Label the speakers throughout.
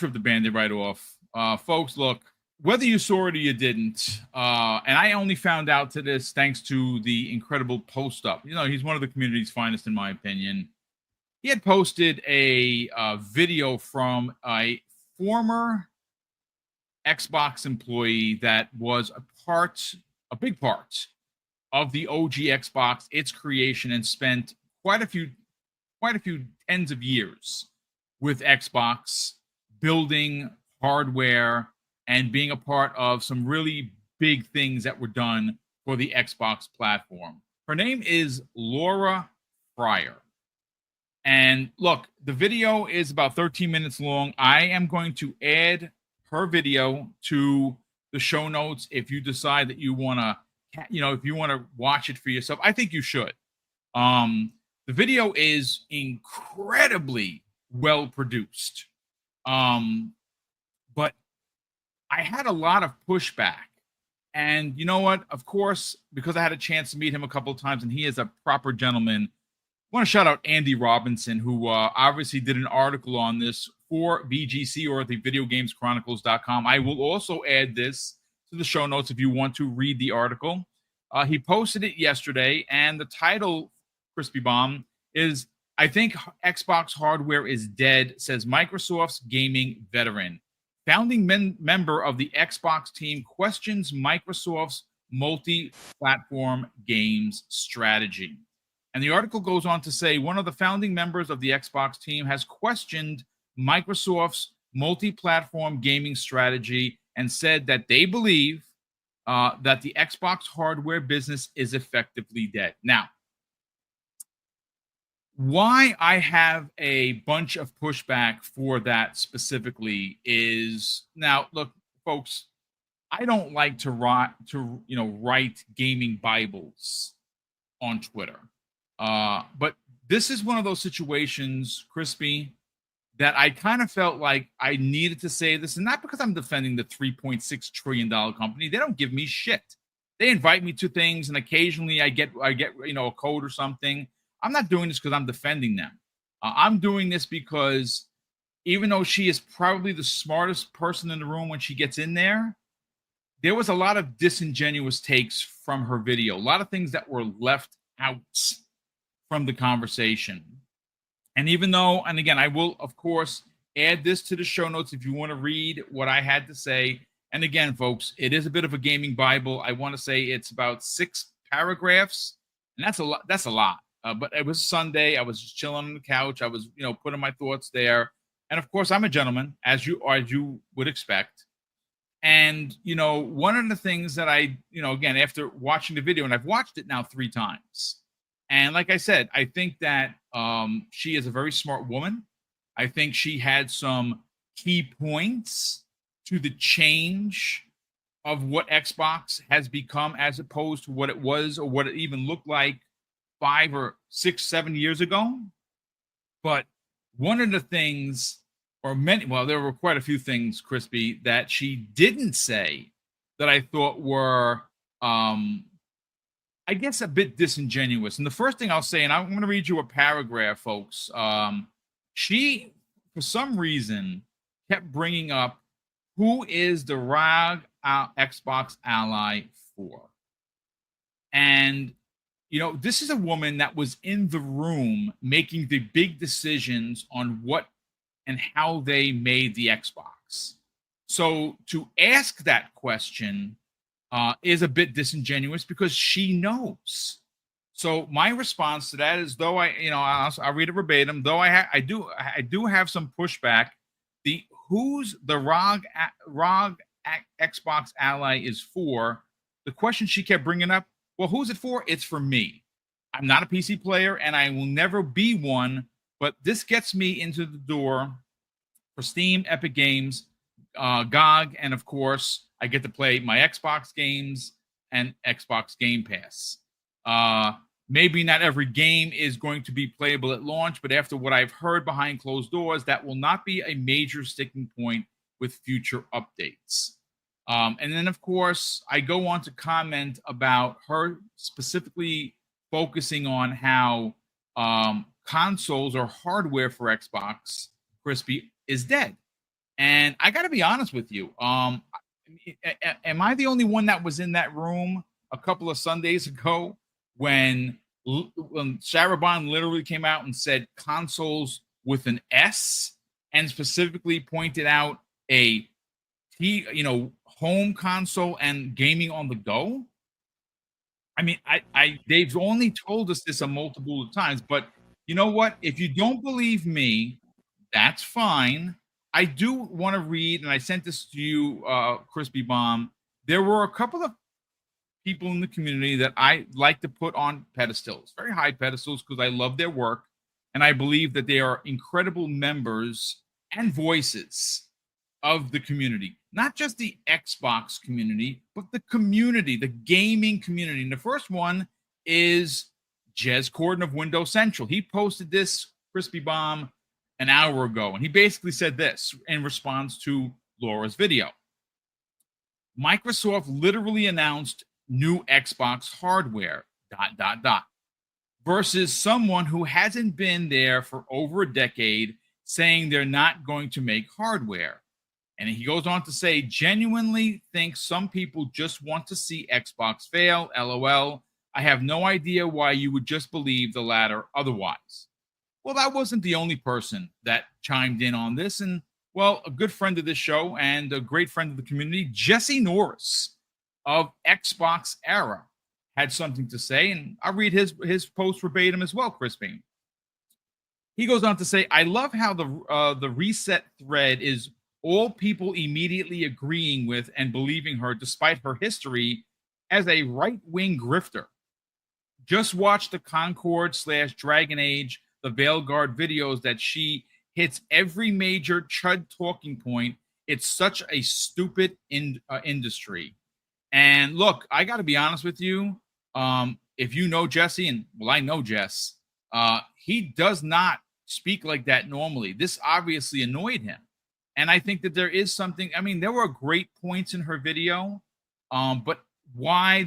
Speaker 1: rip the Band-Aid right off. Folks, look, whether you saw it or you didn't, and I only found out to this thanks to the incredible post up. You know, he's one of the community's finest, in my opinion. He had posted a video from a former Xbox employee that was a big part of the OG Xbox, its creation, and spent quite a few tens of years with Xbox, building hardware and being a part of some really big things that were done for the Xbox platform. Her name is Laura Fryer. And look, the video is about 13 minutes long. I am going to add her video to the show notes if you decide that you want to, if you want to watch it for yourself. I think you should. The video is incredibly well produced. But I had a lot of pushback. And you know what? Of course, because I had a chance to meet him a couple of times and he is a proper gentleman, I want to shout out Andy Robinson, who obviously did an article on this for VGC or at the videogameschronicles.com. I will also add this to the show notes if you want to read the article. He posted it yesterday, and the title, Crispy Bomb, is, I think Xbox hardware is dead, says Microsoft's gaming veteran. Founding member of the Xbox team questions Microsoft's multi-platform games strategy. And the article goes on to say one of the founding members of the Xbox team has questioned Microsoft's multi-platform gaming strategy and said that they believe that the Xbox hardware business is effectively dead. Now, why I have a bunch of pushback for that specifically is, now look, folks, I don't like to write gaming Bibles on Twitter. But this is one of those situations, Crispy, that I kind of felt like I needed to say this, and not because I'm defending the $3.6 trillion company. They don't give me shit. They invite me to things, and occasionally I get a code or something. I'm not doing this because I'm defending them. I'm doing this because even though she is probably the smartest person in the room when she gets in there was a lot of disingenuous takes from her video, a lot of things that were left out from the conversation. And even though, and again, I will, of course, add this to the show notes if you want to read what I had to say. And again, folks, it is a bit of a gaming Bible. I want to say it's about 6 paragraphs, and that's a lot. That's a lot. But it was Sunday. I was just chilling on the couch. I was, putting my thoughts there. And of course, I'm a gentleman, as you would expect. And, one of the things that I, again, after watching the video, and I've watched it now 3 times. And like I said, I think that she is a very smart woman. I think she had some key points to the change of what Xbox has become as opposed to what it was or what it even looked like 5 or 6, 7 years ago. But one of the things, there were quite a few things, Crispy, that she didn't say that I thought were I guess a bit disingenuous. And the first thing I'll say, and I'm going to read you a paragraph, folks. She, for some reason, kept bringing up who is the ROG Xbox ally for. And, this is a woman that was in the room making the big decisions on what and how they made the Xbox. So to ask that question is a bit disingenuous because she knows. So my response to that is, though I'll read it verbatim. Though I do have some pushback. Who's the ROG Xbox ally is for? The question she kept bringing up. Well, who's it for? It's for me. I'm not a PC player, and I will never be one. But this gets me into the door for Steam, Epic Games, GOG, and of course, I get to play my Xbox games and Xbox Game Pass. Maybe not every game is going to be playable at launch, but after what I've heard behind closed doors, that will not be a major sticking point with future updates. And then, of course, I go on to comment about her specifically focusing on how consoles or hardware for Xbox, Crispy, is dead. And I got to be honest with you. Am I the only one that was in that room a couple of Sundays ago when when Sarah Bond literally came out and said consoles with an S, and specifically pointed out a home console and gaming on the go? I mean, they've only told us this a multiple of times, but you know what? If you don't believe me, that's fine. I do want to read, and I sent this to you, Crispy Bomb. There were a couple of people in the community that I like to put on pedestals, very high pedestals, because I love their work, and I believe that they are incredible members and voices of the community, not just the Xbox community, but the community, the gaming community. And the first one is Jez Corden of Windows Central. He posted this, Crispy Bomb, an hour ago, and he basically said this in response to Laura's video. Microsoft literally announced new Xbox hardware, dot, dot, dot, versus someone who hasn't been there for over a decade saying they're not going to make hardware. And he goes on to say, genuinely think some people just want to see Xbox fail. LOL. I have no idea why you would just believe the latter otherwise. Well, that wasn't the only person that chimed in on this. And, well, a good friend of this show and a great friend of the community, Jesse Norris of Xbox Era, had something to say. And I'll read his post verbatim as well, Crispy. He goes on to say, I love how the reset thread is all people immediately agreeing with and believing her despite her history as a right-wing grifter. Just watch the Concord/Dragon Age, the Veilguard videos that she hits every major chud talking point. It's such a stupid industry. And look, I got to be honest with you. If you know Jesse, and well, I know Jess, he does not speak like that normally. This obviously annoyed him. And I think that there is something. I mean, there were great points in her video, but why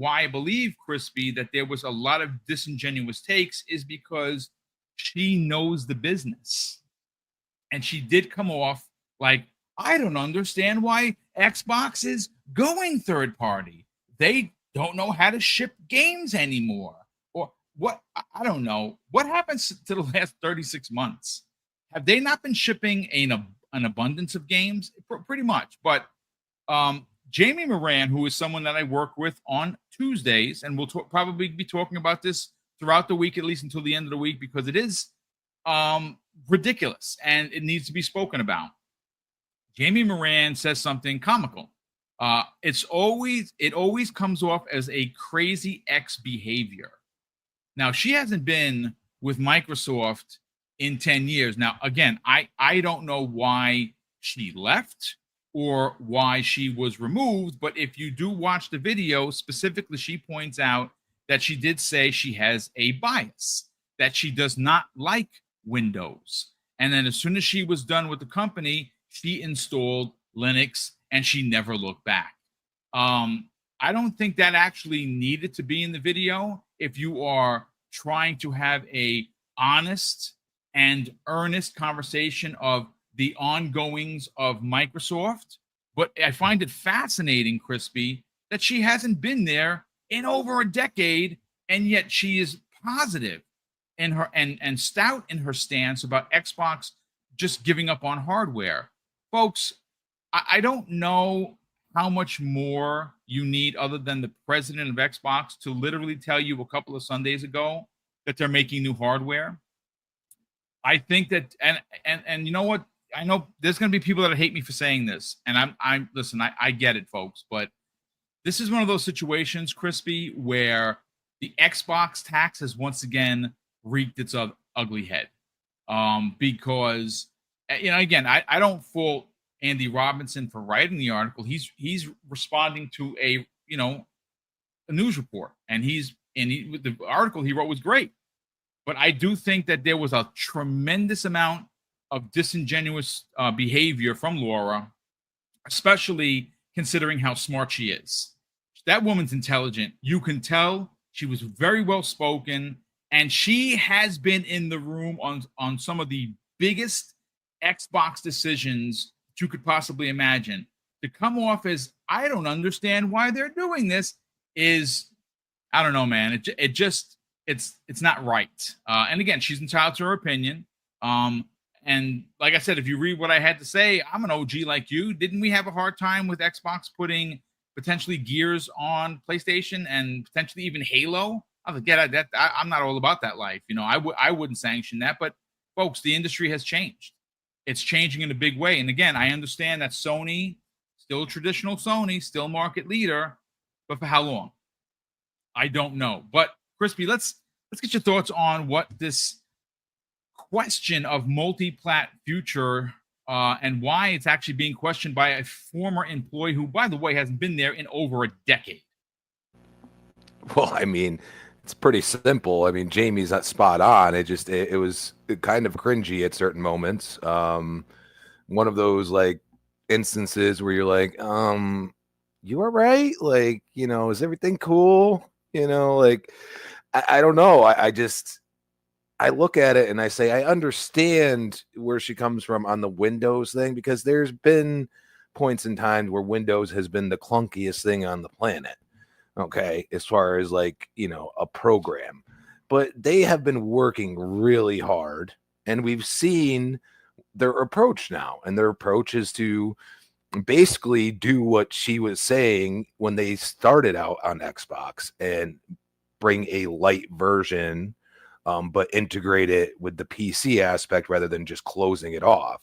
Speaker 1: I believe, Crispy, that there was a lot of disingenuous takes is because she knows the business, and she did come off like, I don't understand why Xbox is going third party. They don't know how to ship games anymore, or what? I don't know what happens to the last 36 months. Have they not been shipping an abundance of games? Pretty much. But Jamie Moran, who is someone that I work with on Tuesdays, and we'll probably be talking about this throughout the week, at least until the end of the week, because it is ridiculous and it needs to be spoken about. Jamie Moran says something comical. It always comes off as a crazy X behavior. Now, she hasn't been with Microsoft in 10 years. Now, again, I don't know why she left or why she was removed, but if you do watch the video, specifically, she points out that she did say she has a bias, that she does not like Windows. And then as soon as she was done with the company, she installed Linux and she never looked back. I don't think that actually needed to be in the video if you are trying to have a honest and earnest conversation of the ongoings of Microsoft. But I find it fascinating, Crispy, that she hasn't been there in over a decade, and yet she is positive in her and stout in her stance about Xbox just giving up on hardware. Folks, I don't know how much more you need other than the president of Xbox to literally tell you a couple of Sundays ago that they're making new hardware. I think that, and you know what? I know there's going to be people that hate me for saying this, and I'm listen. I get it, folks, but this is one of those situations, Crispy, where the Xbox tax has once again wreaked its ugly head. Because again, I don't fault Andy Robinson for writing the article. He's responding to a news report, and the article he wrote was great. But I do think that there was a tremendous amount of disingenuous behavior from Laura, especially considering how smart she is. That woman's intelligent. You can tell she was very well spoken, and she has been in the room on some of the biggest Xbox decisions you could possibly imagine. To come off as I don't understand why they're doing this is, I don't know, man. It just it's not right. And again, she's entitled to her opinion. And like I said, if you read what I had to say, I'm an OG like you. Didn't we have a hard time with Xbox putting potentially Gears on PlayStation and potentially even Halo? I was like, yeah, I'm not all about that life. I wouldn't sanction that. But folks, the industry has changed. It's changing in a big way. And again, I understand that Sony, still traditional Sony, still market leader, but for how long? I don't know. But Crispy, let's get your thoughts on what this question of multi-plat future and why it's actually being questioned by a former employee who, by the way, hasn't been there in over a decade.
Speaker 2: Well, I mean, it's pretty simple. I mean, Jamie's not spot on. It was kind of cringy at certain moments. One of those like instances where you're like, you all right? Like, is everything cool? Like, I don't know. I look at it and I say, I understand where she comes from on the Windows thing, because there's been points in time where Windows has been the clunkiest thing on the planet. Okay, as far as like, a program, but they have been working really hard, and we've seen their approach now, and their approach is to basically do what she was saying when they started out on Xbox and bring a light version, but integrate it with the PC aspect rather than just closing it off.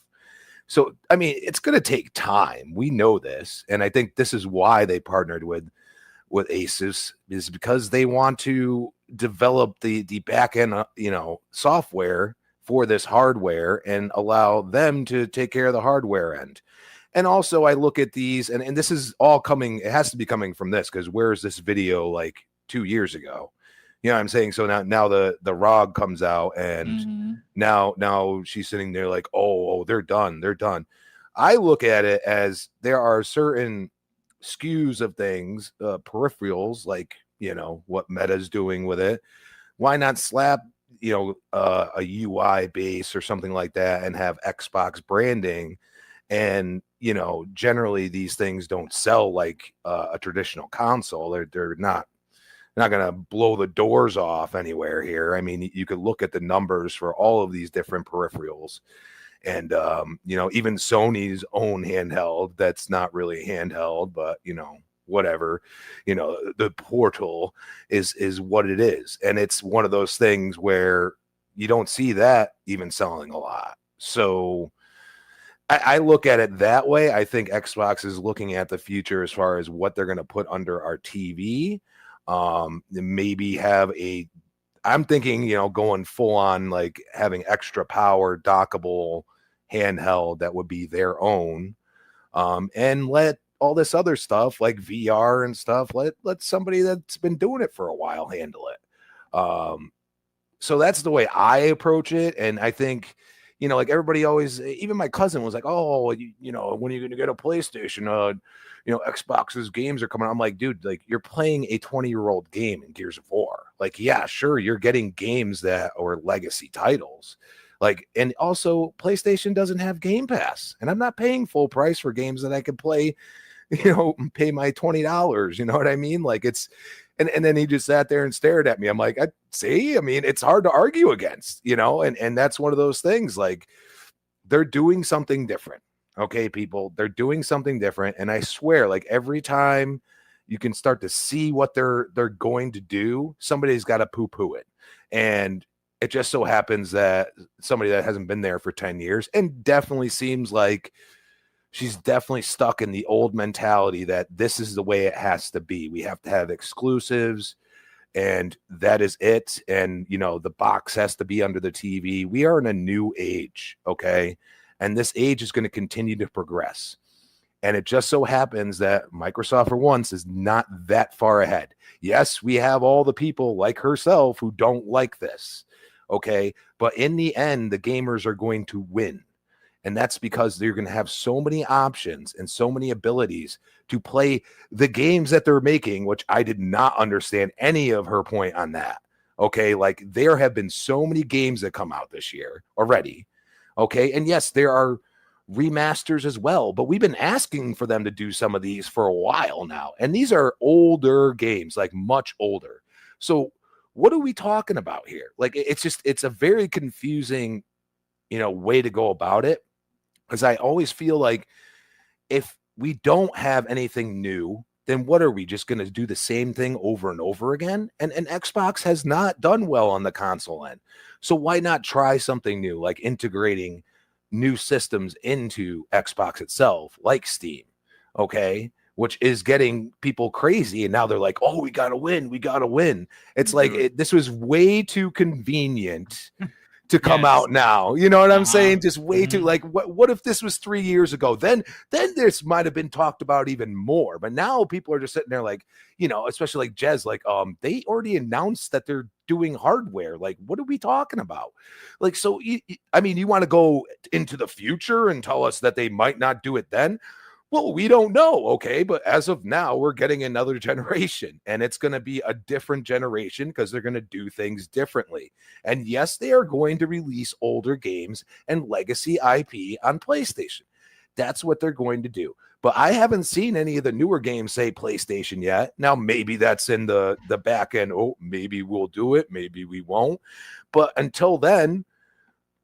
Speaker 2: So, I mean, it's going to take time. We know this, and I think this is why they partnered with Asus, is because they want to develop the back end, software for this hardware and allow them to take care of the hardware end. And also I look at these, and this is all coming, it has to be coming from this, because where is this video like 2 years ago? You know what I'm saying? So now the ROG comes out, and now she's sitting there like, oh, they're done. I look at it as there are certain SKUs of things, peripherals, like, what Meta's doing with it. Why not slap, a UI base or something like that and have Xbox branding? And, generally these things don't sell like a traditional console. They're not going to blow the doors off anywhere here. I mean, you could look at the numbers for all of these different peripherals. And, even Sony's own handheld, that's not really handheld, but, whatever, the Portal is what it is. And it's one of those things where you don't see that even selling a lot. So I look at it that way. I think Xbox is looking at the future as far as what they're going to put under our TV. Maybe I'm thinking, going full on, like having extra power, dockable handheld that would be their own, and let all this other stuff like VR and stuff, let somebody that's been doing it for a while handle it. So that's the way I approach it. And I think, like everybody always, even my cousin was like, oh, when are you going to get a PlayStation? Xbox's games are coming out. I'm like, dude, like you're playing a 20-year-old game in Gears of War. Like, yeah, sure, you're getting games that are legacy titles. Like, and also PlayStation doesn't have Game Pass, and I'm not paying full price for games that I could play, pay my $20. You know what I mean? Like and then he just sat there and stared at me. I'm like, I mean, it's hard to argue against, and that's one of those things. Like, they're doing something different. Okay, people, they're doing something different. And I swear, like every time you can start to see what they're going to do, somebody's got to poo-poo it. And it just so happens that somebody that hasn't been there for 10 years and definitely seems like she's definitely stuck in the old mentality that this is the way it has to be. We have to have exclusives, and that is it. And, the box has to be under the TV. We are in a new age, okay? And this age is going to continue to progress. And it just so happens that Microsoft, for once, is not that far ahead. Yes, we have all the people like herself who don't like this, okay? But in the end, the gamers are going to win. And that's because they're going to have so many options and so many abilities to play the games that they're making, which I did not understand any of her point on that. Okay, like there have been so many games that come out this year already. Okay, and yes, there are remasters as well. But we've been asking for them to do some of these for a while now. And these are older games, like much older. So what are we talking about here? Like, it's a very confusing, way to go about it. Because I always feel like if we don't have anything new, then what are we just going to do the same thing over and over again? And Xbox has not done well on the console end. So why not try something new, like integrating new systems into Xbox itself, like Steam, okay? Which is getting people crazy. And now they're like, oh, we got to win. We got to win. It's like this was way too convenient to come out now. You know what I'm saying? Just way too, like, what if this was 3 years ago? Then this might have been talked about even more. But now people are just sitting there like, especially like Jez, like, they already announced that they're doing hardware. Like, what are we talking about? Like, so, I mean, you want to go into the future and tell us that they might not do it then? Well, we don't know, okay? But as of now, we're getting another generation, and it's going to be a different generation because they're going to do things differently. And yes, they are going to release older games and legacy IP on PlayStation. That's what they're going to do. But I haven't seen any of the newer games say PlayStation yet. Now, maybe that's in the back end. Oh, maybe we'll do it. Maybe we won't. But until then,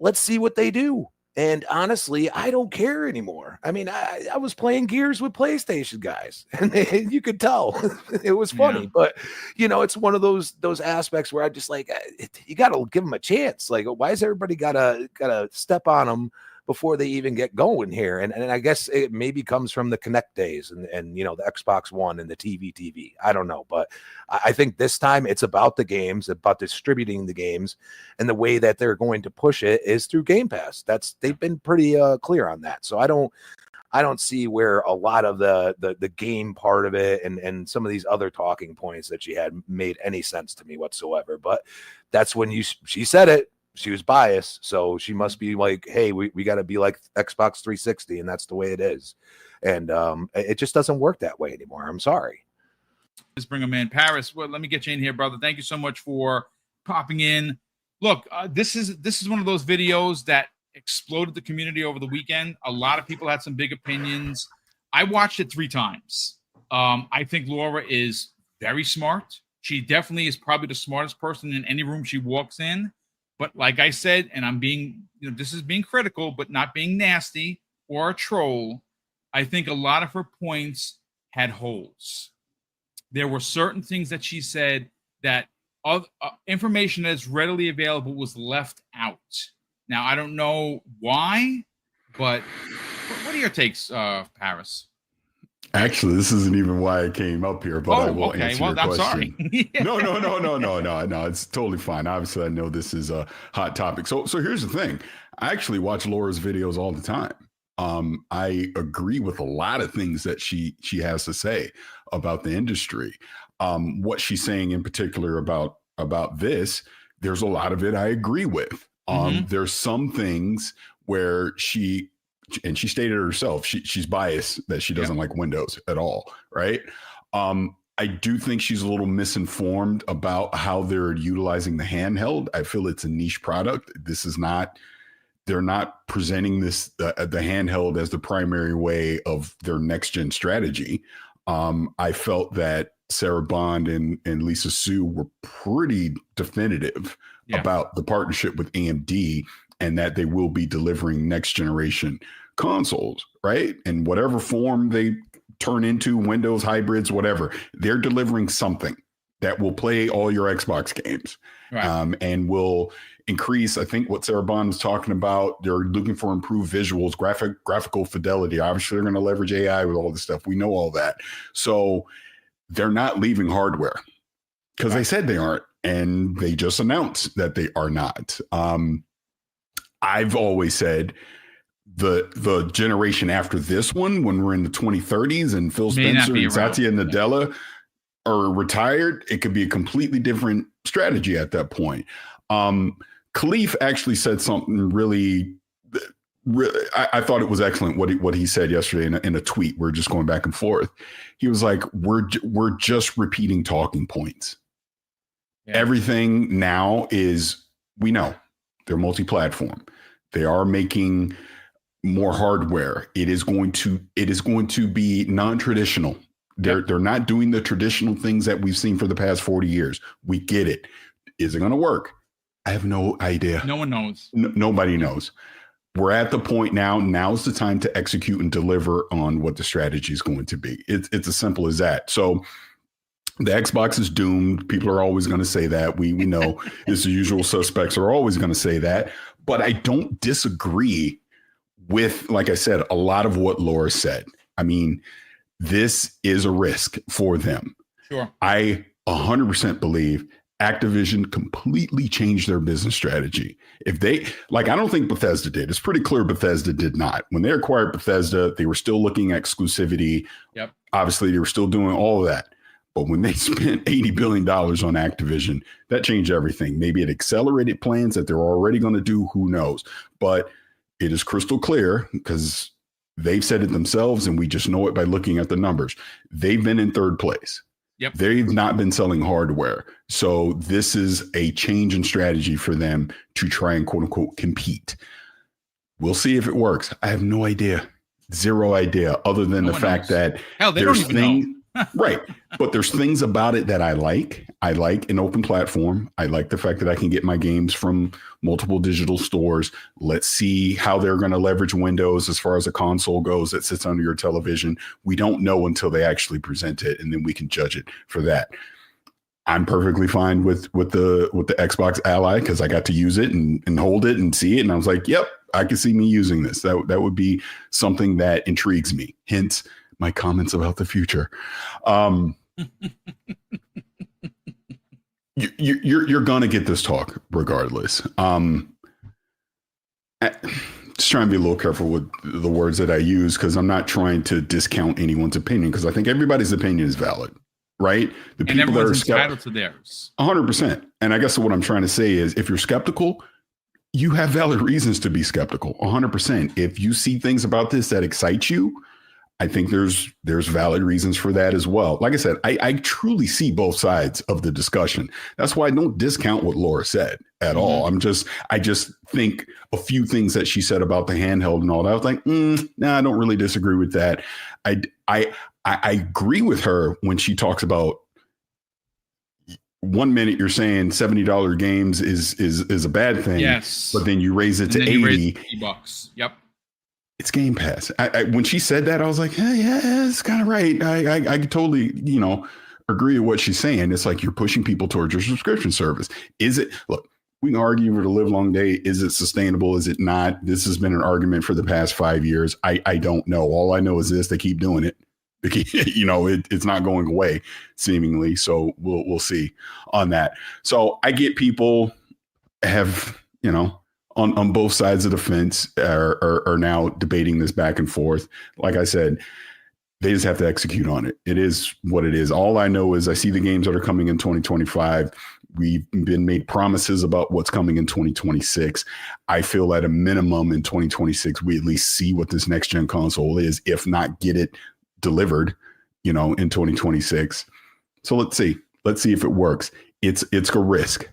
Speaker 2: let's see what they do. And honestly, I don't care anymore. I mean, I was playing Gears with PlayStation guys, and you could tell it was funny. Yeah. But it's one of those aspects where I just like, you got to give them a chance. Like, why is everybody gotta step on them before they even get going here? And I guess it maybe comes from the Kinect days and the Xbox One and the TV. I don't know, but I think this time it's about the games, about distributing the games, and the way that they're going to push it is through Game Pass. They've been pretty clear on that. So I don't see where a lot of the game part of it and some of these other talking points that she had made any sense to me whatsoever. But that's when she said it. She was biased, so she must be like, hey, we got to be like Xbox 360, and that's the way it is. And it just doesn't work that way anymore. I'm sorry.
Speaker 1: Let's bring him in. Paris, well, let me get you in here, brother. Thank you so much for popping in. Look, this is one of those videos that exploded the community over the weekend. A lot of people had some big opinions. I watched it 3 times. I think Laura is very smart. She definitely is probably the smartest person in any room she walks in. But like I said, and I'm being, this is being critical, but not being nasty or a troll. I think a lot of her points had holes. There were certain things that she said that information that is readily available was left out. Now, I don't know why, but what are your takes, Paris?
Speaker 3: Actually, this isn't even why I came up here, but I will answer your question.
Speaker 1: Sorry. Yeah.
Speaker 3: No. It's totally fine. Obviously, I know this is a hot topic. So here's the thing. I actually watch Laura's videos all the time. I agree with a lot of things that she has to say about the industry. What she's saying in particular about this, there's a lot of it I agree with. There's some things where she stated herself, she's biased that she doesn't like Windows at all, right? I do think she's a little misinformed about how they're utilizing the handheld. I feel it's a niche product. They're not presenting the handheld as the primary way of their next gen strategy. I felt that Sarah Bond and Lisa Su were pretty definitive about the partnership with AMD and that they will be delivering next generation consoles, right? In whatever form they turn into, Windows hybrids, whatever, they're delivering something that will play all your Xbox games, right. And will increase, I think what Sarah Bond was talking about, they're looking for improved visuals, graphical fidelity. Obviously, they're going to leverage AI with all this stuff. We know all that. So they're not leaving hardware because they said they aren't, and they just announced that they are not. I've always said the generation after this one, when we're in the 2030s and Phil Spencer and Satya Nadella are retired, it could be a completely different strategy at that point. Khalif actually said something really, I thought it was excellent what he said yesterday in a tweet. We're just going back and forth. He was like, we're just repeating talking points. Yeah. Everything now is, we know they're multi-platform. They are making more hardware. It is going to be non-traditional. They're not doing the traditional things that we've seen for the past 40 years. We get it. Is it going to work? I have no idea.
Speaker 1: No one knows.
Speaker 3: Nobody knows. We're at the point now. Now's the time to execute and deliver on what the strategy is going to be. It's as simple as that. So the Xbox is doomed. People are always going to say that. We know it's the usual suspects are always going to say that. But I don't disagree with, like I said, a lot of what Laura said. I mean, this is a risk for them.
Speaker 1: Sure.
Speaker 3: I 100% believe Activision completely changed their business strategy. If they, I don't think Bethesda did. It's pretty clear Bethesda did not. When they acquired Bethesda, they were still looking at exclusivity.
Speaker 1: Yep.
Speaker 3: Obviously, they were still doing all of that. But when they spent $80 billion on Activision, that changed everything. Maybe it accelerated plans that they're already going to do. Who knows? But it is crystal clear because they've said it themselves, and we just know it by looking at the numbers. They've been in third place.
Speaker 1: Yep.
Speaker 3: They've not been selling hardware. So this is a change in strategy for them to try and quote unquote compete. We'll see if it works. I have no idea. Zero idea, other than the fact that
Speaker 1: they don't even know.
Speaker 3: Right. But there's things about it that I like. I like an open platform. I like the fact that I can get my games from multiple digital stores. Let's see how they're going to leverage Windows as far as a console goes that sits under your television. We don't know until they actually present it, and then we can judge it for that. I'm perfectly fine with the Xbox Ally because I got to use it and hold it and see it. And I was like, yep, I can see me using this. That would be something that intrigues me. Hence my comments about the future. You're going to get this talk regardless. Just trying to be a little careful with the words that I use because I'm not trying to discount anyone's opinion because I think everybody's opinion is valid, right? The
Speaker 1: and people that are entitled to theirs.
Speaker 3: 100%. And I guess what I'm trying to say is if you're skeptical, you have valid reasons to be skeptical. 100%. If you see things about this that excite you, I think there's valid reasons for that as well. Like I said, I truly see both sides of the discussion. That's why I don't discount what Laura said at all. I just think a few things that she said about the handheld and all that. I was like, I don't really disagree with that. I agree with her when she talks about 1 minute you're saying $70 games is a bad thing.
Speaker 1: Yes.
Speaker 3: But then you raise it to
Speaker 1: $80. Yep.
Speaker 3: It's Game Pass. When she said that, I was like, hey, yeah, it's kind of right. I totally, agree with what she's saying. It's like you're pushing people towards your subscription service. Is it? Look, we can argue for the live long day. Is it sustainable? Is it not? This has been an argument for the past 5 years. I don't know. All I know is this: they keep doing it. They keep, it's not going away, seemingly. So we'll see on that. So I get people have, on both sides of the fence are now debating this back and forth. Like I said, they just have to execute on it. It is what it is. All I know is I see the games that are coming in 2025. We've been made promises about what's coming in 2026. I feel at a minimum in 2026, we at least see what this next gen console is, if not get it delivered, in 2026. So let's see if it works. It's a risk.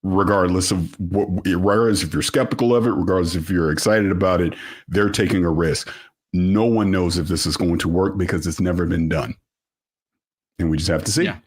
Speaker 3: Regardless of regardless if you're skeptical of it, regardless if you're excited about it, they're taking a risk. No one knows if this is going to work because it's never been done. And we just have to see.
Speaker 1: Yeah.